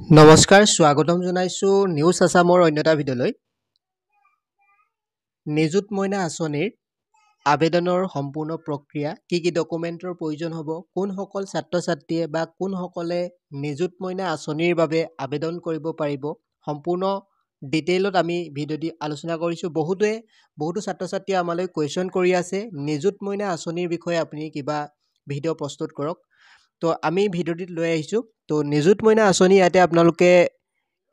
নমস্কাৰ স্বাগতম জনাইছো নিউজ আসামৰ অন্যটা ভিডিঅ'লৈ নিযুত মইনা আঁচনিৰ আবেদনৰ সম্পূৰ্ণ প্ৰক্ৰিয়া কি ডকুমেণ্টৰ প্ৰয়োজন হ'ব কোনসকল ছাত্ৰ ছাত্ৰীয়ে বা কোনসকলে নিযুত মইনা আঁচনিৰ বাবে আবেদন কৰিব পাৰিব সম্পূৰ্ণ ডিটেইলত আমি ভিডিঅ'টি আলোচনা কৰিছো বহুতো ছাত্ৰ ছাত্ৰীয়ে আমালৈ কোৱেশ্চন কৰি আছে নিযুত মইনা আঁচনিৰ বিষয়ে আপুনি কিবা ভিডিঅ' প্ৰস্তুত কৰক তো আমি ভিডিঅ'টিত লৈ আহিছো তো নিযুত মইনা আঁচনি ইয়াতে আপোনালোকে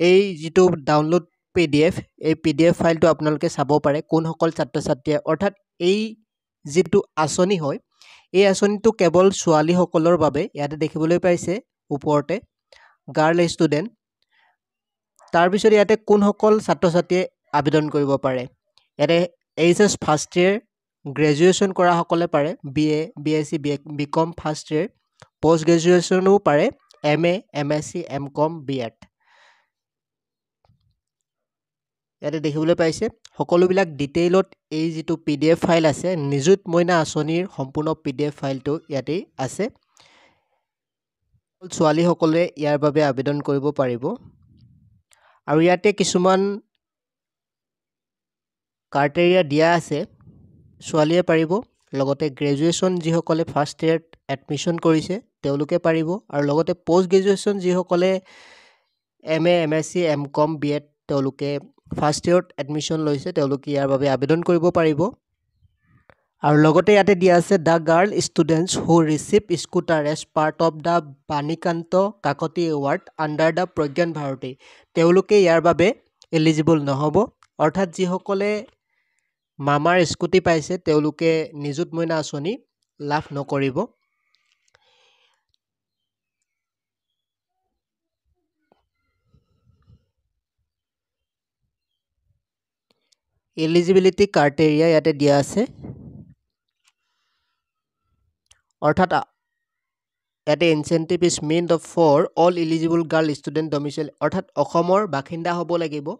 এই যেটো ডাউনলোড PDF এই PDF ফাইলটো আপোনালোকে চাব পাৰে কোনসকল ছাত্ৰ ছাত্ৰীয়ে অৰ্থাৎ এই যেটো আঁচনি হয় এই আঁচনিটো কেৱল ছোৱালীসকলৰ বাবে ইয়াতে দেখিবলৈ পাইছে ওপৰতে গাৰ্ল ষ্টুডেন্ট তাৰ পিছত ইয়াতে কোনসকল ছাত্ৰ ছাত্ৰীয়ে আবেদন কৰিব পাৰে ইয়াতে HS ফাৰ্ষ্ট ইয়াৰ গ্ৰেজুৱেচন কৰা সকলে পাৰে BA BSc BCom first year post গ্ৰেজুৱেচনো পাৰে MA MSc MCom B.Ed ইয়াতে দেখিবলৈ পাইছে সকলোবিলাক ডিটেইলত এই যেটো PDF ফাইল আছে নিযুত মইনা আঁচনিৰ সম্পূৰ্ণ PDF ফাইলটো ইয়াতে আছে ছোৱালী সকলে ইয়াৰ বাবে আবেদন কৰিব পাৰিব আৰু ইয়াতে কিছুমান ক্ৰাইটেৰিয়া দিয়া আছে ছোৱালীয়ে পাৰিব লগতে গ্ৰেজুৱেচন যি সকলে ফাৰ্ষ্ট ইয়াৰ এডমিশন কৰিছে তেওঁলোকে পাৰিব আৰু লগতে পোষ্ট গ্ৰেজুৱেচন যি সকলে MA MSc MCom B.Ed তেওঁলোকে ফাৰ্ষ্ট ইয়াৰত এডমিশন লৈছে তেওঁলোকে ইয়াৰ বাবে আবেদন কৰিব পাৰিব আৰু লগতে ইয়াতে দিয়া আছে the girl students who receive scooter as part of the Banikanta Kakati award under the Pragyan Bharati তেওঁলোকে ইয়াৰ বাবে এলিজিবল নহব অৰ্থাৎ যি সকলে মামাৰ স্কুটি পাইছে তেওঁলোকে নিযুত মইনা আঁচনি লাভ নকৰিব এলিজিবিলিটি ক্ৰাইটেৰিয়া ইয়াতে দিয়া আছে অৰ্থাৎ ইয়াতে incentive is meant for all eligible girl student domicile অৰ্থাৎ অসমৰ বাসিন্দা হ'ব লাগিব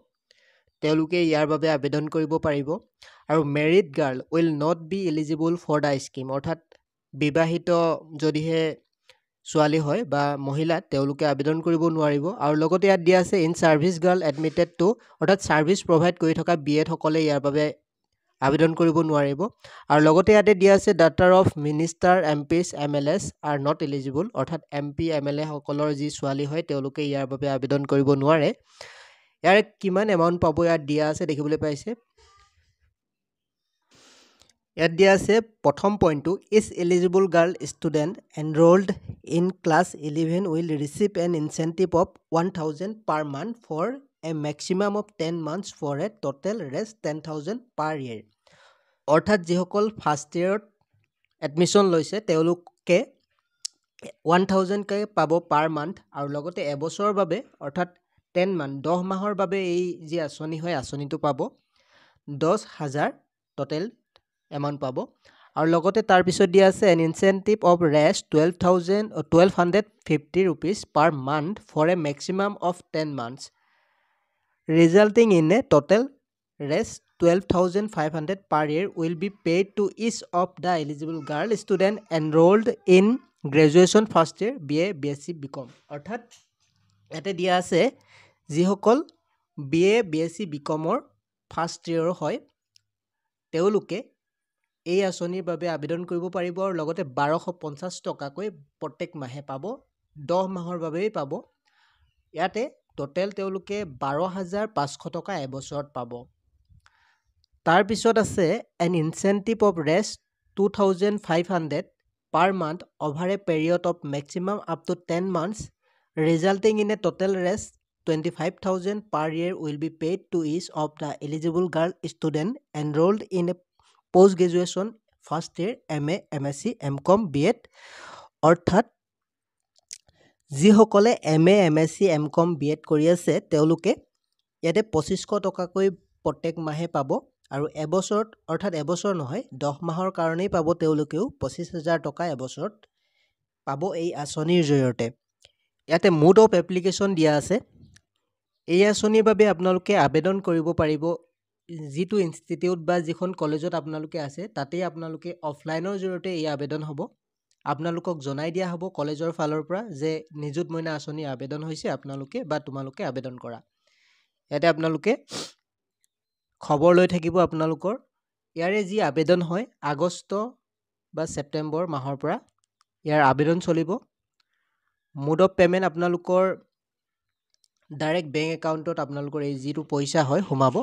তেওঁলোকে ইয়াৰ বাবে আবেদন কৰিব পাৰিব আৰু married girl will not be eligible for the scheme অৰ্থাৎ বিবাহিত যদিহে ছোৱালী হয় বা মহিলা তেওঁলোকে আবেদন কৰিব নোৱাৰিব আৰু লগতে ইয়াত দিয়া আছে in service girl admitted to অৰ্থাৎ সাৰ্ভিস প্ৰভাইড কৰি থকা B.Ed সকলে ইয়াৰ বাবে আবেদন কৰিব নোৱাৰিব আৰু লগতে ইয়াতে দিয়া আছে ডাটাৰ of minister MPs MLS are not eligible অৰ্থাৎ MP MLA সকলৰ যি ছোৱালী হয় তেওঁলোকে ইয়াৰ বাবে আবেদন কৰিব নোৱাৰে ইয়াৰ কিমান এমাউন্ট পাব ইয়াত দিয়া আছে দেখিবলৈ পাইছে ইয়াত দিয়া আছে প্ৰথম পইণ্টটো is eligible girl student enrolled in class 11 will receive an incentive of 1000 per month for a maximum of 10 months for a total rest 10,000 per year অৰ্থাৎ যিসকল ফাৰ্ষ্ট ইয়াৰত এডমিশন লৈছে তেওঁলোকে 1000 কে পাব পাৰ মান্থ আৰু লগতে এবছৰৰ বাবে অৰ্থাৎ 10 মান্থ 10 মাহৰ বাবে এই যি আঁচনি হয় আঁচনিটো পাব 10,000 টোটেল এমাউন্ট পাব আৰু লগতে তাৰ পিছত দিয়া আছে an incentive of rest 1250 rupees per month for a maximum of 10 months resulting in a total rest 12,500 per year will be paid to each of the eligible girl student enrolled in graduation first year BA BSc BCom অৰ্থাৎ এতে দিয়া আছে যিসকল BA BSc BComৰ first year হয় তেওঁলোকে এই আঁচনিৰ বাবে আবেদন কৰিব পাৰিব আৰু লগতে 1250 টকাকৈ প্ৰত্যেক মাহে পাব 10 মাহৰ বাবেই পাব ইয়াতে টোটেল তেওঁলোকে 12,500 টকা এবছৰত পাব তাৰ পিছত আছে an incentive of rest 2,500 per month over a period of maximum up to 10 months resulting in a total rest 25,000 per year will be paid to each of the eligible girl student enrolled in a post graduation first year MA MSc MCom B.Ed অৰ্থাৎ যিসকলে MA MSc MCom B.Ed কৰি আছে তেওঁলোকে ইয়াতে 2500 টকাকৈ প্ৰত্যেক মাহে পাব আৰু এবছৰত অৰ্থাৎ এবছৰ নহয় 10 মাহৰ কাৰণেই পাব তেওঁলোকেও 25,000 টকা এবছৰত পাব এই আঁচনিৰ জৰিয়তে ইয়াতে মোড অফ এপ্লিকেশন দিয়া আছে এই আঁচনিৰ বাবে আপোনালোকে আবেদন কৰিব পাৰিব যেটো ইনষ্টিটিউট বা যিখন কলেজত আপোনালোকে আছে তাতেই আপোনালোকে অফলাইনৰ জৰিয়তে এই আবেদন হ'ব আপোনালোকক জনাই দিয়া হ'ব কলেজৰ ফালৰ পৰা যে নিযুত মইনা আঁচনি আবেদন হৈছে আপোনালোকে বা তোমালোকে আবেদন কৰা। ইয়াতে আপোনালোকে খবৰ লৈ থাকিব আপোনালোকৰ। ইয়াৰে যি আবেদন হয় আগষ্ট বা ছেপ্টেম্বৰ মাহৰ পৰা ইয়াৰ আবেদন চলিব। মোড অফ পে'মেণ্ট আপোনালোকৰ ডাইৰেক্ট বেংক একাউণ্টত আপোনালোকৰ এই যিটো পইচা হয় সোমাব।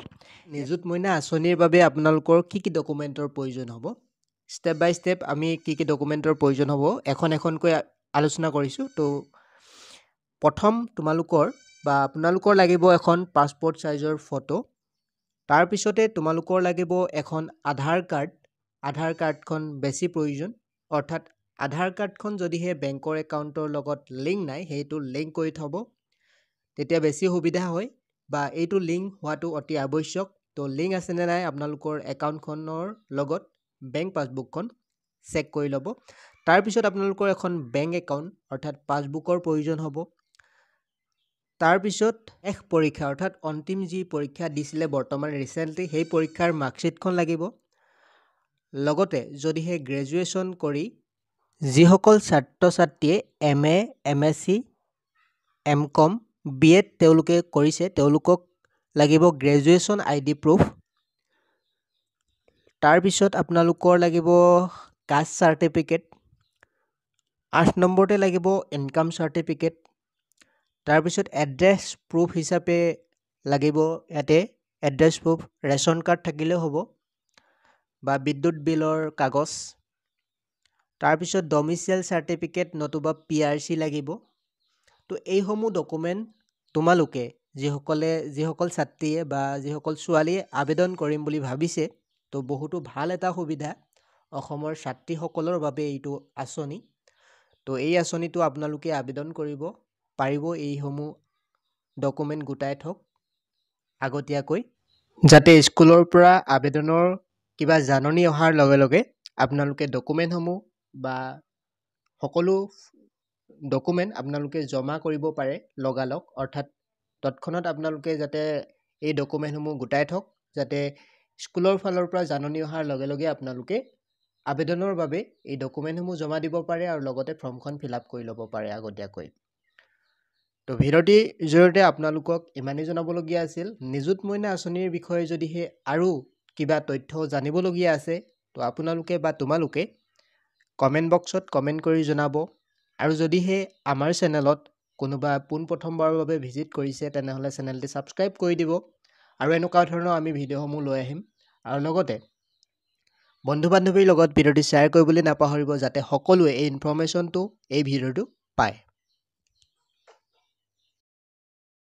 নিযুত মইনা আঁচনিৰ বাবে আপোনালোকৰ কি কি ডকুমেণ্টৰ প্ৰয়োজন হ'ব, ষ্টেপ বাই ষ্টেপ আমি কি কি ডকুমেণ্টৰ প্ৰয়োজন হ'ব এখন এখনকৈ আলোচনা কৰিছোঁ। তো প্ৰথম আপোনালোকৰ লাগিব এখন পাছপৰ্ট চাইজৰ ফটো। তাৰপিছতে তোমালোকৰ লাগিব এখন আধাৰ কাৰ্ড। আধাৰ কাৰ্ডখন বেছি প্ৰয়োজন, অৰ্থাৎ আধাৰ কাৰ্ডখন যদিহে বেংকৰ একাউণ্টৰ লগত লিংক নাই সেইটো লিংক কৰি থ'ব, তেতিয়া বেছি সুবিধা হয় বা এইটো লিংক হোৱাটো অতি আৱশ্যক। তো লিংক আছেনে নাই আপোনালোকৰ একাউণ্টখনৰ লগত বেংক পাছবুকখন চেক কৰি ল'ব। তাৰপিছত আপোনালোকৰ এখন বেংক একাউণ্ট অৰ্থাৎ পাছবুকৰ প্ৰয়োজন হ'ব। তাৰপিছত পৰীক্ষা অৰ্থাৎ অন্তিম যি পৰীক্ষা দিছিলে বৰ্তমান ৰিচেণ্টলি সেই পৰীক্ষাৰ মাৰ্কশ্বিটখন লাগিব। লগতে যদিহে গ্ৰেজুৱেশ্যন কৰি যিসকল ছাত্ৰ ছাত্ৰীয়ে MA, MSc, MCom, BEd তেওঁলোকে কৰিছে তেওঁলোকক লাগিব গ্ৰেজুৱেশ্যন ID প্ৰুফ। তাৰপিছত আপোনালোকৰ লাগিব কাষ্ট চাৰ্টিফিকেট। 8 নম্বৰতে লাগিব ইনকাম চাৰ্টিফিকেট। তাৰপিছত এড্ৰেছ প্ৰুফ হিচাপে লাগিব ইয়াতে এড্ৰেছ প্ৰুফ, ৰেচন কাৰ্ড থাকিলেও হ'ব বা বিদ্যুৎ বিলৰ কাগজ। তাৰপিছত ডমিচিয়েল চাৰ্টিফিকেট নতুবা PRC লাগিব। তো এইসমূহ ডকুমেণ্ট তোমালোকে যিসকল ছাত্ৰীয়ে বা যিসকল ছোৱালীয়ে আবেদন কৰিম বুলি ভাবিছে, তো বহুতো ভাল এটা সুবিধা অসমৰ ছাত্ৰীসকলৰ বাবে এইটো আঁচনি। তো এই আঁচনিটো আপোনালোকে আবেদন কৰিব পাৰিব এইসমূহ ডকুমেণ্ট গোটাই থওক আগতীয়াকৈ, যাতে স্কুলৰ পৰা আবেদনৰ কিবা জাননী অহাৰ লগে লগে আপোনালোকে ডকুমেণ্টসমূহ বা সকলো ডকুমেণ্ট আপোনালোকে জমা কৰিব পাৰে লগালগ। অৰ্থাৎ তৎক্ষণাত আপোনালোকে যাতে এই ডকুমেণ্টসমূহ গোটাই থওক, যাতে স্কুলৰ ফালৰ পৰা জাননী অহাৰ লগে লগে আপোনালোকে আবেদনৰ বাবে এই ডকুমেণ্টসমূহ জমা দিব পাৰে আৰু লগতে ফৰ্মখন ফিল আপ কৰি ল'ব পাৰে আগতীয়াকৈ। তো ভিডিঅ'টিৰ জৰিয়তে আপোনালোকক ইমানেই জনাবলগীয়া আছিল। নিযুত মইনা আঁচনিৰ বিষয়ে যদিহে আৰু কিবা তথ্য জানিবলগীয়া আছে তো আপোনালোকে বা তোমালোকে কমেণ্ট বক্সত কমেণ্ট কৰি জনাব। আৰু যদিহে আমাৰ চেনেলত কোনোবা পোনপ্ৰথমবাৰৰ বাবে ভিজিট কৰিছে তেনেহ'লে চেনেলটি ছাবস্ক্ৰাইব কৰি দিব। আৰু এনেকুৱা ধৰণৰ আমি ভিডিঅ'সমূহ লৈ আহিম। আৰু লগতে বন্ধু বান্ধৱীৰ লগত ভিডিঅ'টি শ্বেয়াৰ কৰিবলৈ নাপাহৰিব, যাতে সকলোৱে এই ইনফৰ্মেশ্যনটো এই ভিডিঅ'টো পায়।